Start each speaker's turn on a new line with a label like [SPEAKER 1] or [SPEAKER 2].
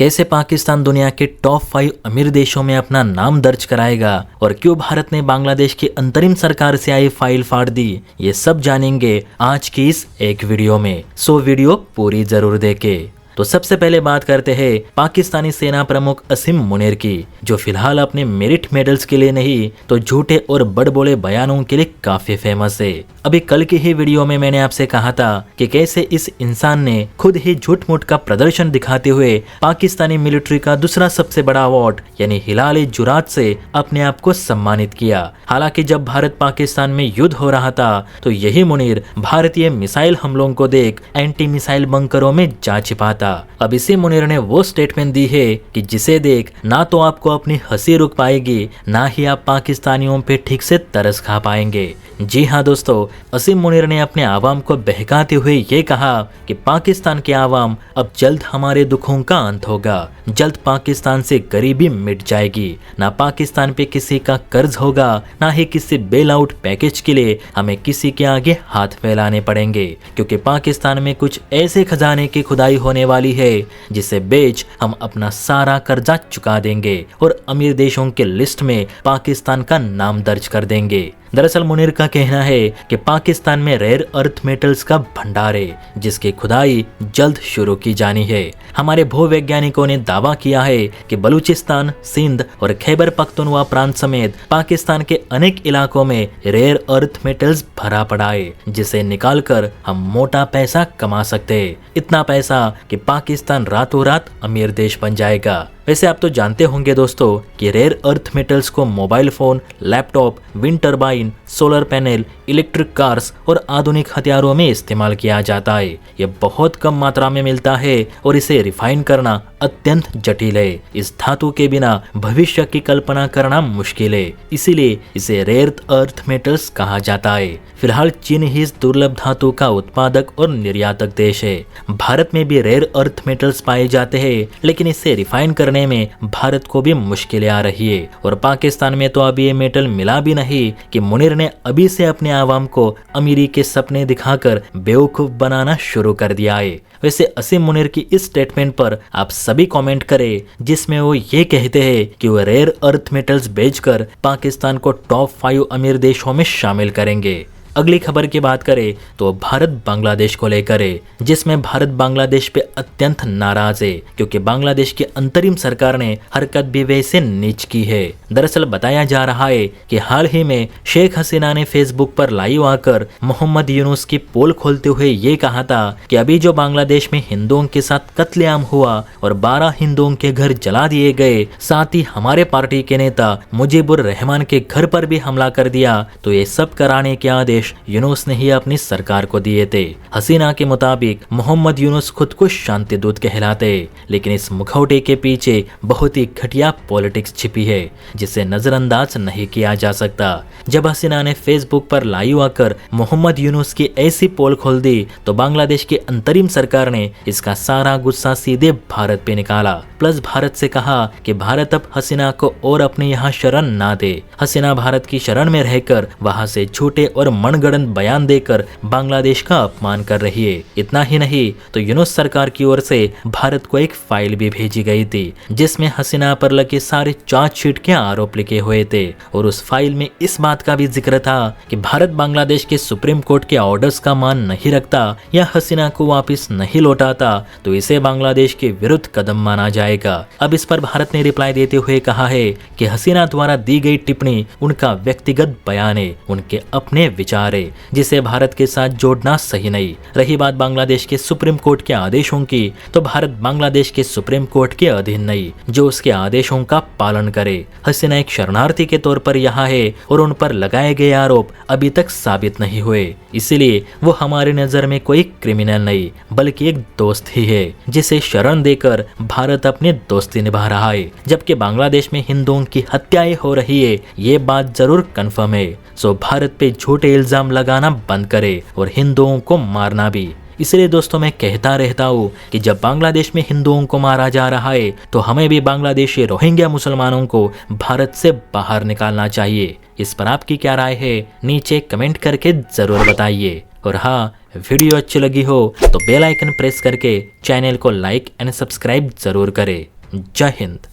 [SPEAKER 1] कैसे पाकिस्तान दुनिया के टॉप 5 अमीर देशों में अपना नाम दर्ज कराएगा और क्यों भारत ने बांग्लादेश की अंतरिम सरकार से आई फाइल फाड़ दी, ये सब जानेंगे आज की इस एक वीडियो में। सो वीडियो पूरी जरूर देखें। तो सबसे पहले बात करते हैं पाकिस्तानी सेना प्रमुख असीम मुनीर की, जो फिलहाल अपने मेरिट मेडल्स के लिए नहीं तो झूठे और बड़बोले बयानों के लिए काफी फेमस है। अभी कल की ही वीडियो में मैंने आपसे कहा था कि कैसे इस इंसान ने खुद ही झूठ मूठ का प्रदर्शन दिखाते हुए पाकिस्तानी मिलिट्री का दूसरा सबसे बड़ा अवार्ड यानी हिलाल-ए-जुरात से अपने आप को सम्मानित किया। हालांकि जब भारत पाकिस्तान में युद्ध हो रहा था तो यही मुनीर भारतीय मिसाइल हमलों को देख एंटी मिसाइल बंकरों में जा छिपा था। अब इसी मुनीर ने वो स्टेटमेंट दी है कि जिसे देख ना तो आपको अपनी हंसी रुक पाएगी, ना ही आप पाकिस्तानियों पे ठीक से तरस खा पाएंगे। जी हाँ दोस्तों, असीम मुनीर ने अपने आवाम को बहकाते हुए ये कहा कि पाकिस्तान के आवाम अब जल्द हमारे दुखों का अंत होगा, जल्द पाकिस्तान से गरीबी मिट जाएगी, ना पाकिस्तान पे किसी का कर्ज होगा, ना ही किसी बेल आउट पैकेज के लिए हमें किसी के आगे हाथ फैलाने पड़ेंगे, क्योंकि पाकिस्तान में कुछ ऐसे खजाने की खुदाई होने वाली है जिसे बेच हम अपना सारा कर्जा चुका देंगे और अमीर देशों के लिस्ट में पाकिस्तान का नाम दर्ज कर देंगे। दरअसल मुनीर का कहना है कि पाकिस्तान में रेयर अर्थ मेटल्स का भंडार है जिसकी खुदाई जल्द शुरू की जानी है। हमारे भूवैज्ञानिकों ने दावा किया है कि बलूचिस्तान, सिंध और खैबर पख्तूनख्वा प्रांत समेत पाकिस्तान के अनेक इलाकों में रेयर अर्थ मेटल्स भरा पड़ा है, जिसे निकालकर हम मोटा पैसा कमा सकते हैं। इतना पैसा कि पाकिस्तान रातों रात अमीर देश बन जाएगा। वैसे आप तो जानते होंगे दोस्तों कि रेयर अर्थ मेटल्स को mobile phone, laptop, wind turbine, solar panel, electric cars और आधुनिक हथियारों में इस्तेमाल किया जाता है। यह बहुत कम मात्रा में मिलता है और इसे रिफाइन करना अत्यंत जटिल है। इस धातु के बिना भविष्य की कल्पना करना मुश्किल है, इसीलिए इसे रेयर अर्थ मेटल्स कहा जाता है। फिलहाल चीन ही इस दुर्लभ धातु का उत्पादक और निर्यातक देश है। भारत में भी रेयर अर्थ मेटल्स पाए जाते हैं, लेकिन इसे रिफाइन करने में भारत को भी मुश्किलें आ रही है और पाकिस्तान में तो अभी ये मेटल मिला भी नहीं कि मुनीर ने अभी से अपने आवाम को अमीरी के सपने दिखाकर बेवकूफ बनाना शुरू कर दिया है। वैसे असीम मुनीर की इस स्टेटमेंट पर आप सभी कमेंट करें जिसमें वो ये कहते हैं कि वो रेयर अर्थ मेटल्स बेचकर पाकिस्तान को टॉप 5 अमीर देशों में शामिल करेंगे। अगली खबर की बात करें तो भारत बांग्लादेश को लेकर है, जिसमें भारत बांग्लादेश पे अत्यंत नाराज है क्योंकि बांग्लादेश की अंतरिम सरकार ने हरकत भी वैसे नीच की है। दरअसल बताया जा रहा है कि हाल ही में शेख हसीना ने फेसबुक पर लाइव आकर मोहम्मद यूनुस की पोल खोलते हुए ये कहा था कि अभी जो बांग्लादेश में हिंदुओं के साथ कत्लेआम हुआ और 12 हिंदुओं के घर जला दिए गए, साथ ही हमारे पार्टी के नेता मुजीबुर रहमान के घर पर भी हमला कर दिया, तो ये सब कराने के आदेश यूनुस ने ही अपनी सरकार को दिए थे। हसीना के मुताबिक मोहम्मद यूनुस खुद को शांति दूत कहलाते, लेकिन इस मुखौटे के पीछे बहुत ही घटिया पॉलिटिक्स छिपी है जिसे नजरअंदाज नहीं किया जा सकता। जब हसीना ने फेसबुक पर लाइव आकर मोहम्मद यूनुस की ऐसी पोल खोल दी तो बांग्लादेश की अंतरिम सरकार ने इसका सारा गुस्सा सीधे भारत पे निकाला, प्लस भारत से कहा कि भारत अब हसीना को और अपने यहाँ शरण ना दे। हसीना भारत की शरण में रहकर वहां से झूठे और मनगढ़ंत बयान देकर बांग्लादेश का अपमान कर रही है। इतना ही नहीं तो यूनुस सरकार की ओर से भारत को एक फाइल भी भेजी गई थी जिसमें हसीना पर लगे सारे चार्जशीट के आरोप लिखे हुए थे और उस फाइल में इस बात का भी जिक्र था कि भारत बांग्लादेश के सुप्रीम कोर्ट के ऑर्डर्स का मान नहीं रखता या हसीना को वापस नहीं लौटाता तो इसे बांग्लादेश के विरुद्ध कदम माना जाएगा। अब इस पर भारत ने रिप्लाई देते हुए कहा है कि हसीना द्वारा दी गई टिप्पणी उनका व्यक्तिगत बयान है, उनके अपने विचार है, जिसे भारत के साथ जोड़ना सही नहीं। रही बात बांग्लादेश के सुप्रीम कोर्ट के आदेशों की, तो भारत बांग्लादेश के सुप्रीम कोर्ट के अधीन नहीं जो उसके आदेशों का पालन करे। हसीना एक शरणार्थी के तौर पर यहाँ है और उन पर लगाए गए आरोप अभी तक साबित नहीं हुए, इसलिए वो हमारी नजर में कोई क्रिमिनल नहीं बल्कि एक दोस्त ही है जिसे शरण देकर भारत अपनी दोस्ती निभा रहा है। जबकि बांग्लादेश में हिंदुओं की हत्याएं हो रही है, ये बात जरूर कन्फर्म है। सो भारत पे झूठे इल्जाम लगाना बंद करे और हिंदुओं को मारना भी। इसलिए दोस्तों मैं कहता रहता हूँ कि जब बांग्लादेश में हिंदुओं को मारा जा रहा है तो हमें भी बांग्लादेशी रोहिंग्या मुसलमानों को भारत से बाहर निकालना चाहिए। इस पर आपकी क्या राय है नीचे कमेंट करके जरूर बताइए। और हाँ, वीडियो अच्छी लगी हो तो बेल आइकन प्रेस करके चैनल को लाइक एंड सब्सक्राइब जरूर करें। जय हिंद।